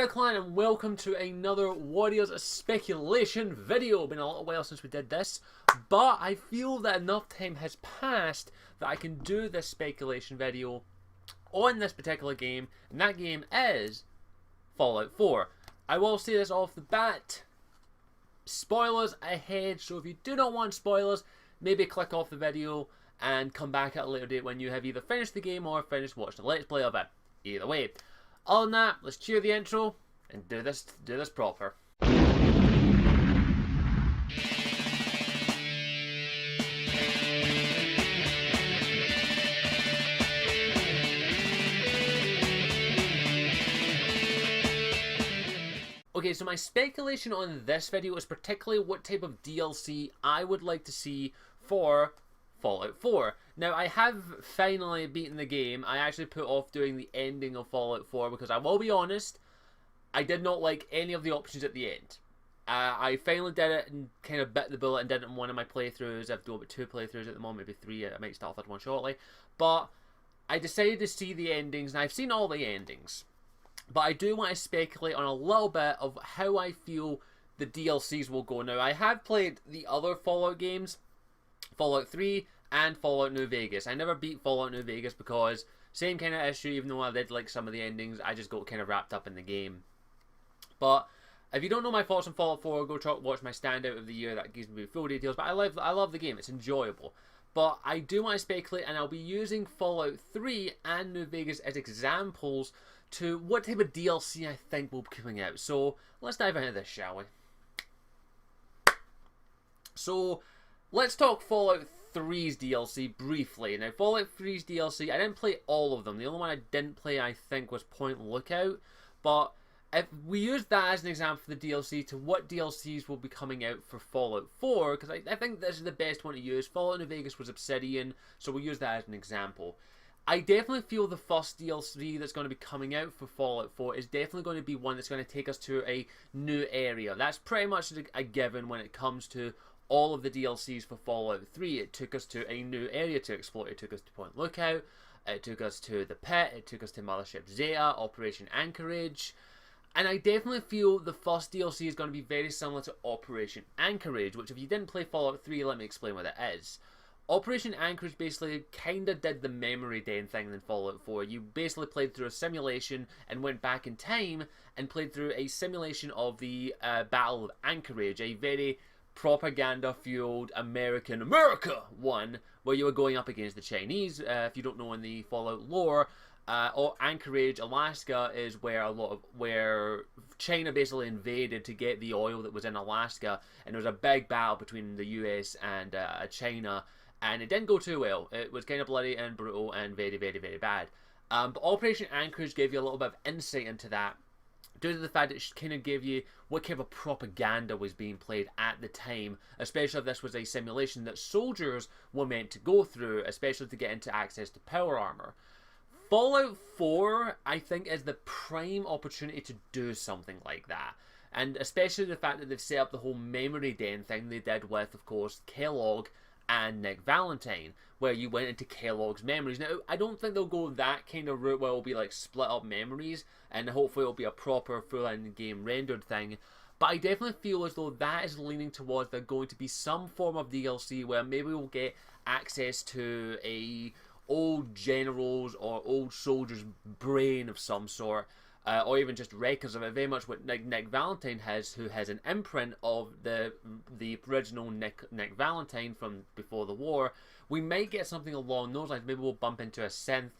there, client, and welcome to another Warriors speculation video. Been a little while since we did this, but I feel that enough time has passed that I can do this speculation video on this particular game, and that game is Fallout 4. I will say this off the bat, spoilers ahead, so if you do not want spoilers, maybe click off the video and come back at a later date when you have either finished the game or finished watching the Let's Play of it. Either way. Other than that, let's cheer the intro and do this proper. Okay, so my speculation on this video is particularly what type of DLC I would like to see for Fallout 4. Now, I have finally beaten the game. I actually put off doing the ending of Fallout 4 because I will be honest, I did not like any of the options at the end. I finally did it and kind of bit the bullet and did it in one of my playthroughs. I've done about 2 playthroughs at the moment, maybe 3. I might start that one shortly. But I decided to see the endings, and I've seen all the endings. But I do want to speculate on a little bit of how I feel the DLCs will go. Now, I have played the other Fallout games, Fallout 3 and Fallout New Vegas. I never beat Fallout New Vegas because same kind of issue, even though I did like some of the endings, I just got kind of wrapped up in the game. But if you don't know my thoughts on Fallout 4, go watch my standout of the year. That gives me full details. But I love the game. It's enjoyable. But I do want to speculate, and I'll be using Fallout 3 and New Vegas as examples to what type of DLC I think will be coming out. So let's dive into this, shall we? So let's talk Fallout 3's DLC briefly. Now, Fallout 3's DLC, I didn't play all of them. The only one I didn't play, I think, was Point Lookout. But if we use that as an example for the DLC to what DLCs will be coming out for Fallout 4, because I think this is the best one to use. Fallout New Vegas was Obsidian, so we'll use that as an example. I definitely feel the first DLC that's going to be coming out for Fallout 4 is definitely going to be one that's going to take us to a new area. That's pretty much a given when it comes to all of the DLCs for Fallout 3. It took us to a new area to explore. It took us to Point Lookout, it took us to the Pit, it took us to Mothership Zeta, Operation Anchorage, and I definitely feel the first DLC is going to be very similar to Operation Anchorage, which if you didn't play Fallout 3, let me explain what it is. Operation Anchorage basically kind of did the memory den thing in Fallout 4. You basically played through a simulation and went back in time and played through a simulation of the Battle of Anchorage, a very propaganda-fueled America one, where you were going up against the Chinese. If you don't know in the Fallout lore, or Anchorage, Alaska is where China basically invaded to get the oil that was in Alaska, and there was a big battle between the US and China. And it didn't go too well. It was kind of bloody and brutal and very, very, very bad. But Operation Anchorage gave you a little bit of insight into that, due to the fact that it kind of gave you what kind of propaganda was being played at the time, especially if this was a simulation that soldiers were meant to go through, especially to get into access to power armor. Fallout 4, I think, is the prime opportunity to do something like that. And especially the fact that they've set up the whole memory den thing they did with, of course, Kellogg and Nick Valentine, where you went into Kellogg's memories. Now, I don't think they'll go that kind of route where it'll be like split up memories, and hopefully it'll be a proper full-in game rendered thing. But I definitely feel as though that is leaning towards there going to be some form of DLC where maybe we'll get access to a old general's or old soldier's brain of some sort, or even just records of it, very much what Nick Valentine has, who has an imprint of the original Nick Valentine from before the war. We might get something along those lines. Maybe we'll bump into a synth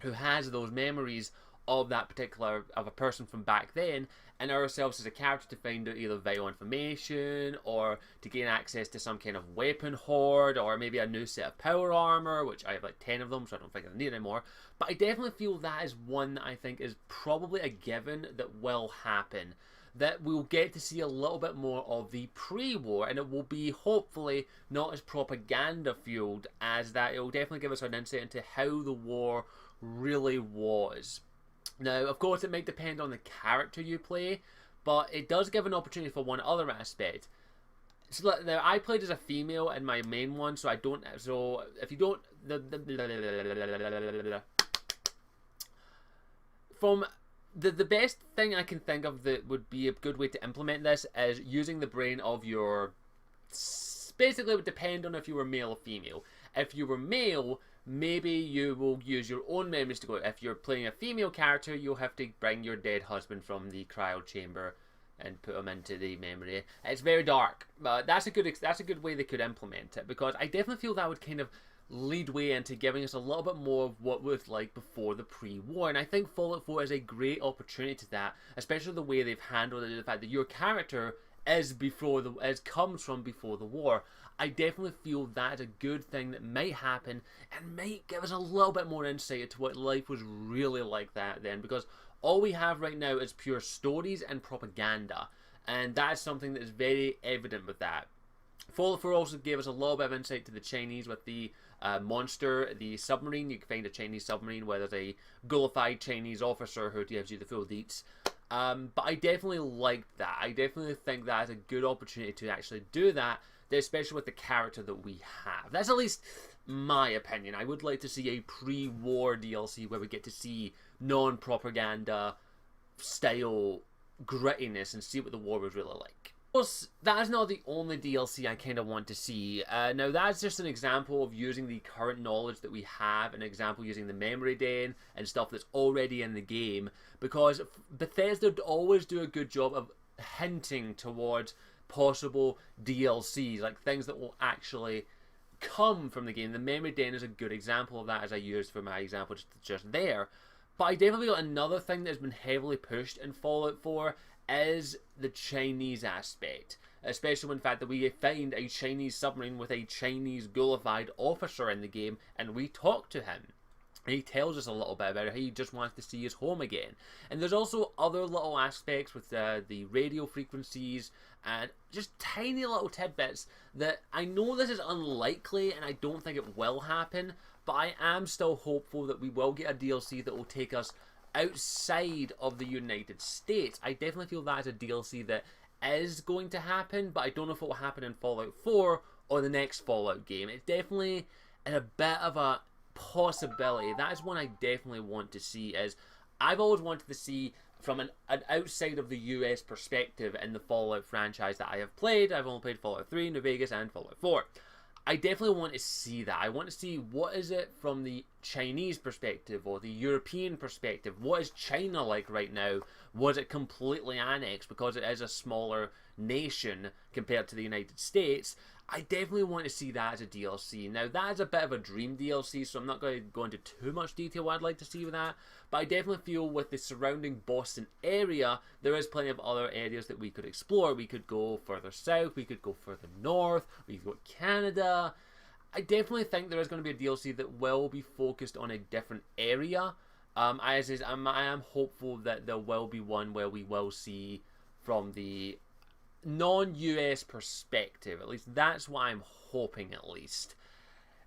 who has those memories of that particular, of a person from back then, and ourselves as a character to find out either vital information or to gain access to some kind of weapon hoard or maybe a new set of power armor, which I have like 10 of them, so I don't think I need it anymore. But I definitely feel that is one that I think is probably a given that will happen, that we'll get to see a little bit more of the pre-war, and it will be hopefully not as propaganda fueled as that. It will definitely give us an insight into how the war really was. Now, of course, it might depend on the character you play, but it does give an opportunity for one other aspect. So now, I played as a female in my main one, so I don't. So if you don't, from the best thing I can think of that would be a good way to implement this is using the brain of your. Basically, it would depend on if you were male or female. If you were male, maybe you will use your own memories to go. If you're playing a female character, you'll have to bring your dead husband from the cryo chamber and put him into the memory. It's very dark, but that's a good way they could implement it, because I definitely feel that would kind of lead way into giving us a little bit more of what it was like before the pre-war, and I think Fallout 4 is a great opportunity to that, especially the way they've handled it, the fact that your character comes from before the war. I definitely feel that is a good thing that might happen and might give us a little bit more insight into what life was really like that then, because all we have right now is pure stories and propaganda, and that's something that is very evident with that. Fallout 4 also gave us a little bit of insight to the Chinese with the monster, the submarine. You can find a Chinese submarine where there's a gullified Chinese officer who gives you the full deets. But I definitely liked that. I definitely think that is a good opportunity to actually do that, especially with the character that we have. That's at least my opinion. I would like to see a pre-war DLC where we get to see non-propaganda style grittiness and see what the war was really like. Of course, that is not the only DLC I kind of want to see. Now, that's just an example of using the current knowledge that we have, an example using the memory den and stuff that's already in the game, because Bethesda always do a good job of hinting towards possible DLCs, like things that will actually come from the game. The memory den is a good example of that, as I used for my example just there. But I definitely feel another thing that has been heavily pushed in Fallout 4 is the Chinese aspect, especially when the fact that we find a Chinese submarine with a Chinese gullified officer in the game, and we talk to him. He tells us a little bit about it. He just wants to see his home again. And there's also other little aspects with the radio frequencies and just tiny little tidbits that I know this is unlikely and I don't think it will happen, but I am still hopeful that we will get a DLC that will take us outside of the United States. I definitely feel that is a DLC that is going to happen, but I don't know if it will happen in Fallout 4 or the next Fallout game. It's definitely a bit of a possibility. That is one I definitely want to see. Is I've always wanted to see from an outside of the US perspective in the Fallout franchise that I have played. I've only played Fallout 3, New Vegas, and Fallout 4. I definitely want to see that. I want to see what is it from the Chinese perspective or the European perspective. What is China like right now? Was it completely annexed because it is a smaller nation compared to the United States? I definitely want to see that as a DLC. Now, that is a bit of a dream DLC, so I'm not going to go into too much detail what I'd like to see with that, but I definitely feel with the surrounding Boston area, there is plenty of other areas that we could explore. We could go further south, we could go further north, we could go to Canada. I definitely think there is going to be a DLC that will be focused on a different area. I am hopeful that there will be one where we will see from the non-US perspective. At least that's what I'm hoping, at least.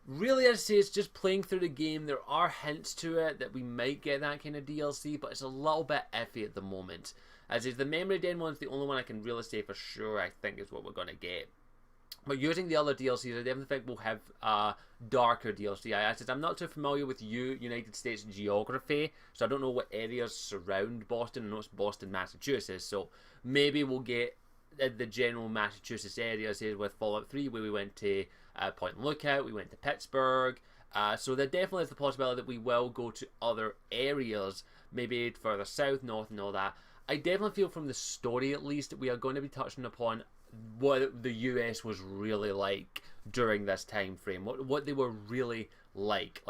Really, as I say, it's just playing through the game. There are hints to it that we might get that kind of DLC, but it's a little bit iffy at the moment. As is, the Memory Den one's the only one I can really say for sure I think is what we're going to get. But using the other DLCs, I definitely think we'll have darker DLC. I'm not too familiar with United States geography, so I don't know what areas surround Boston. I know it's Boston, Massachusetts, so maybe we'll get the general Massachusetts area, say with Fallout 3, where we went to Point Lookout, we went to Pittsburgh. So there definitely is the possibility that we will go to other areas, maybe further south, north, and all that. I definitely feel from the story, at least, we are going to be touching upon what the US was really like during this time frame, what they were really like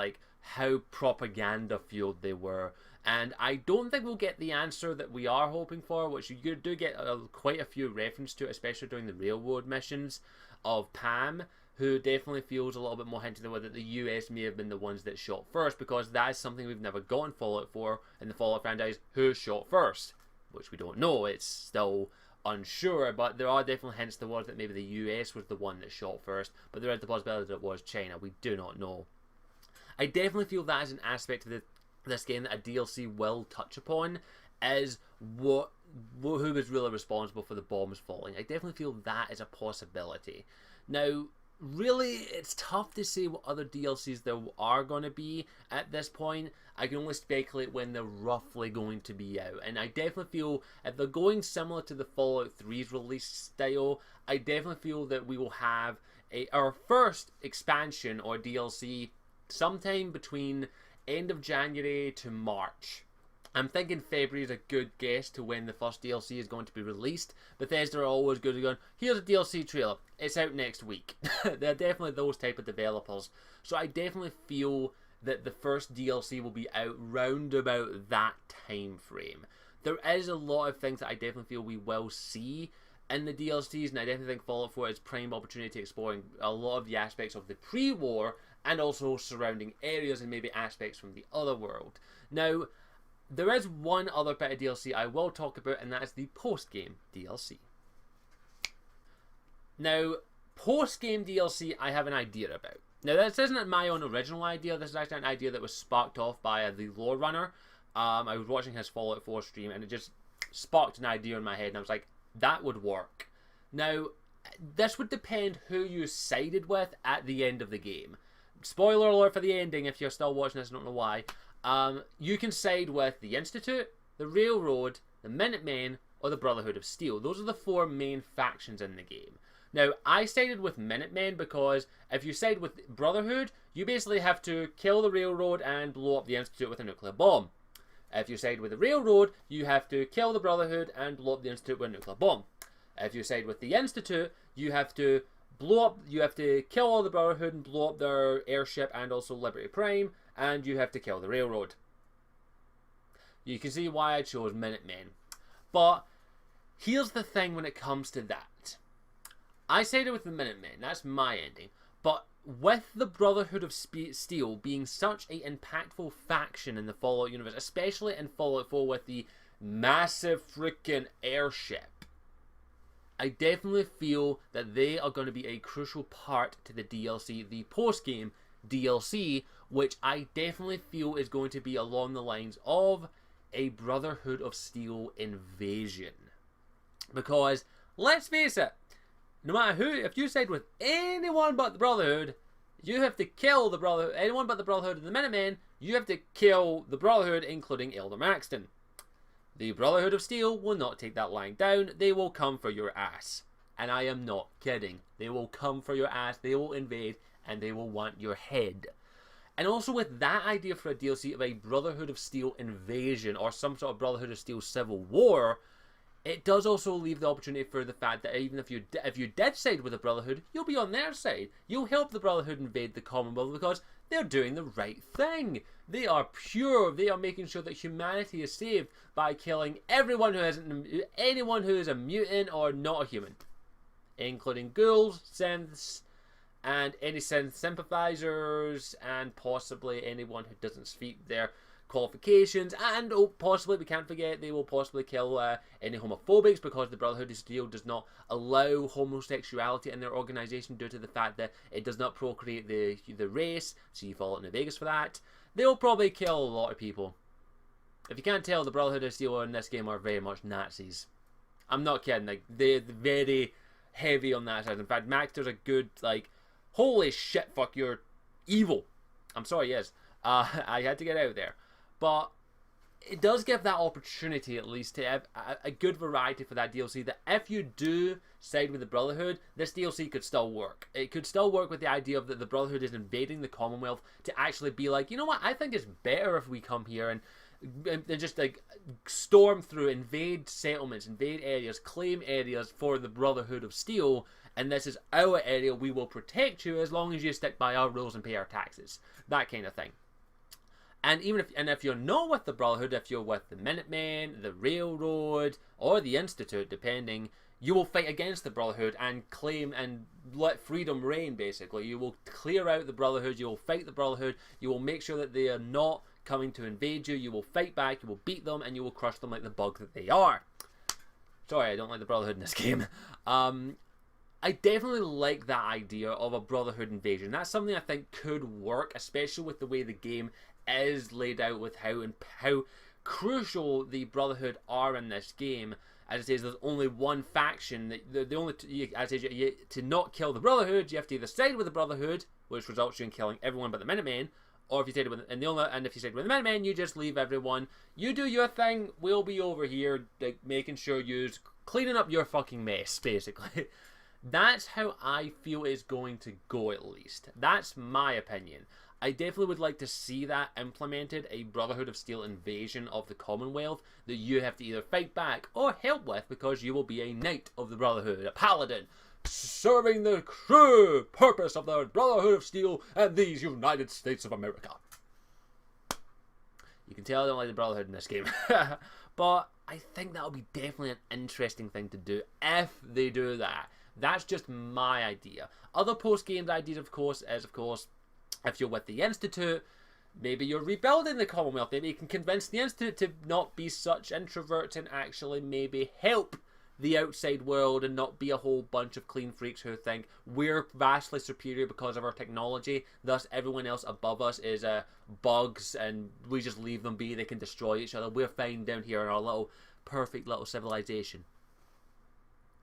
how propaganda fueled they were. And I don't think we'll get the answer that we are hoping for, which you do get quite a few references to, especially during the railroad missions of Pam, who definitely feels a little bit more hinted at whether the US may have been the ones that shot first, because that is something we've never gotten Fallout 4 in the Fallout franchise. Who shot first? Which we don't know. It's still unsure, but there are definitely hints towards that maybe the US was the one that shot first, but there is the possibility that it was China. We do not know. I definitely feel that is an aspect of this game that a DLC will touch upon, is who was really responsible for the bombs falling. I definitely feel that is a possibility. Now, really, it's tough to say what other DLCs there are going to be at this point. I can only speculate when they're roughly going to be out. And I definitely feel if they're going similar to the Fallout 3's release style, I definitely feel that we will have our first expansion or DLC sometime between end of January to March. I'm thinking February is a good guess to when the first DLC is going to be released. Bethesda are always good at going, here's a DLC trailer, it's out next week. They're definitely those type of developers. So I definitely feel that the first DLC will be out round about that time frame. There is a lot of things that I definitely feel we will see in the DLCs, and I definitely think Fallout 4 is prime opportunity to exploring a lot of the aspects of the pre-war and also surrounding areas and maybe aspects from the other world. Now, there is one other bit of DLC I will talk about, and that is the post-game DLC. Now, post-game DLC I have an idea about. Now, this isn't my own original idea. This is actually an idea that was sparked off by the Lore Runner. I was watching his Fallout 4 stream, and it just sparked an idea in my head, and I was like, that would work. Now, this would depend who you sided with at the end of the game. Spoiler alert for the ending if you're still watching this, I don't know why. You can side with the Institute, the Railroad, the Minutemen, or the Brotherhood of Steel. Those are the four main factions in the game. Now, I sided with Minutemen because if you side with Brotherhood, you basically have to kill the Railroad and blow up the Institute with a nuclear bomb. If you side with the Railroad, you have to kill the Brotherhood and blow up the Institute with a nuclear bomb. If you side with the Institute, you have to kill all the Brotherhood and blow up their airship and also Liberty Prime, and you have to kill the Railroad. You can see why I chose Minutemen. But here's the thing when it comes to that. I sided with the Minutemen, that's my ending. But with the Brotherhood of Steel being such an impactful faction in the Fallout universe, especially in Fallout 4 with the massive freaking airship, I definitely feel that they are going to be a crucial part to the DLC, the post-game DLC, which I definitely feel is going to be along the lines of a Brotherhood of Steel invasion. Because, let's face it, no matter who, if you side with anyone but the Brotherhood, you have to kill the Brotherhood. Anyone but the Brotherhood and the Minutemen, you have to kill the Brotherhood, including Elder Maxton. The Brotherhood of Steel will not take that lying down. They will come for your ass. And I am not kidding. They will come for your ass, they will invade, and they will want your head. And also with that idea for a DLC of a Brotherhood of Steel invasion, or some sort of Brotherhood of Steel civil war, it does also leave the opportunity for the fact that even if you did side with the Brotherhood, you'll be on their side. You'll help the Brotherhood invade the Commonwealth because they're doing the right thing. They are pure. They are making sure that humanity is saved by killing anyone who is a mutant or not a human, including ghouls, synths, and any synth sympathizers, and possibly anyone who doesn't speak their qualifications, and possibly, we can't forget, they will possibly kill any homophobics because the Brotherhood of Steel does not allow homosexuality in their organization due to the fact that it does not procreate the race, so you fall out in Vegas for that. They'll probably kill a lot of people. If you can't tell, the Brotherhood of Steel in this game are very much Nazis. I'm not kidding, like, they're very heavy on that side. In fact, Maxter's a good, like, holy shit, fuck, you're evil. I'm sorry, yes. I had to get out there. But it does give that opportunity, at least, to have a good variety for that DLC, that if you do side with the Brotherhood, this DLC could still work. It could still work with the idea of that the Brotherhood is invading the Commonwealth to actually be like, you know what, I think it's better if we come here and just like storm through, invade settlements, invade areas, claim areas for the Brotherhood of Steel, and this is our area, we will protect you as long as you stick by our rules and pay our taxes. That kind of thing. And if you're not with the Brotherhood, if you're with the Minutemen, the Railroad, or the Institute, depending, you will fight against the Brotherhood and claim and let freedom reign, basically. You will clear out the Brotherhood, you will fight the Brotherhood, you will make sure that they are not coming to invade you, you will fight back, you will beat them, and you will crush them like the bug that they are. Sorry, I don't like the Brotherhood in this game. I definitely like that idea of a Brotherhood invasion. That's something I think could work, especially with the way the game is laid out, with how crucial the Brotherhood are in this game. As it says, there's only one faction. The only as it says, to not kill the Brotherhood, you have to either side with the Brotherhood, which results you in killing everyone but the Minutemen, or if you stayed with if you stayed with the Minutemen, you just leave everyone. You do your thing. We'll be over here, like, making sure you're cleaning up your fucking mess, basically. That's how I feel it's going to go, at least. That's my opinion. I definitely would like to see that implemented, a Brotherhood of Steel invasion of the Commonwealth that you have to either fight back or help with, because you will be a knight of the Brotherhood, a paladin, serving the true purpose of the Brotherhood of Steel and these United States of America. You can tell I don't like the Brotherhood in this game. But I think that'll be definitely an interesting thing to do if they do that. That's just my idea. Other post-game ideas, of course, is, if you're with the Institute, maybe you're rebuilding the Commonwealth. Maybe you can convince the Institute to not be such introverts and actually maybe help the outside world and not be a whole bunch of clean freaks who think we're vastly superior because of our technology, thus everyone else above us is bugs and we just leave them be, they can destroy each other, we're fine down here in our little perfect little civilization.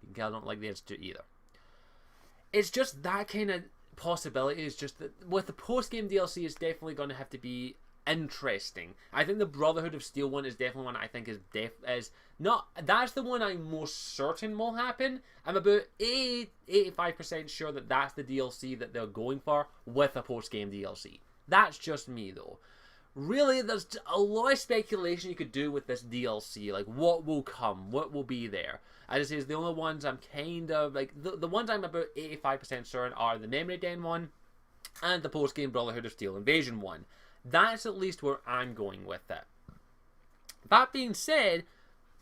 You can tell I don't like the Institute either. It's just that kind of possibility is just that with the post-game DLC, it's definitely going to have to be interesting. I think the Brotherhood of Steel one is definitely one I think is not, that's the one I'm most certain will happen. I'm about 85% sure that that's the DLC that they're going for with a post-game DLC. That's just me though. Really, there's a lot of speculation you could do with this DLC, like what will come, what will be there. As I say, the only ones I'm kind of, like, the ones I'm about 85% certain are the Memory Den one and the post-game Brotherhood of Steel Invasion one. That's at least where I'm going with it. That being said,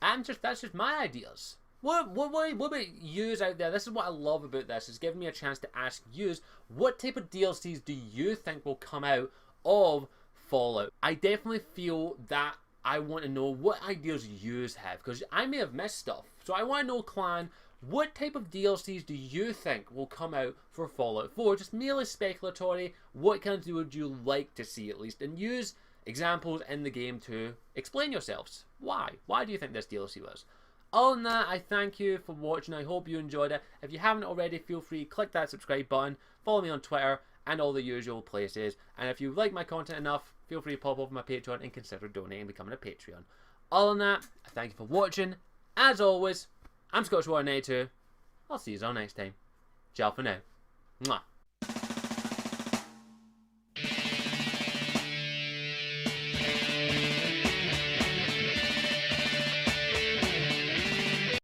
that's just my ideas. What about yous out there? This is what I love about this, is giving me a chance to ask yous, what type of DLCs do you think will come out of Fallout? I definitely feel that I want to know what ideas yous have, because I may have missed stuff. So I want to know, clan, what type of DLCs do you think will come out for Fallout 4? Just merely speculatory. What kinds would you like to see, at least? And use examples in the game to explain yourselves. Why? Why do you think this DLC was? Other than that, I thank you for watching. I hope you enjoyed it. If you haven't already, feel free to click that subscribe button. Follow me on Twitter and all the usual places. And if you like my content enough, feel free to pop over my Patreon and consider donating and becoming a Patreon. Other than that, I thank you for watching. As always, I'm Scottish Warrior 92. I'll see you all next time. Ciao for now. Mwah.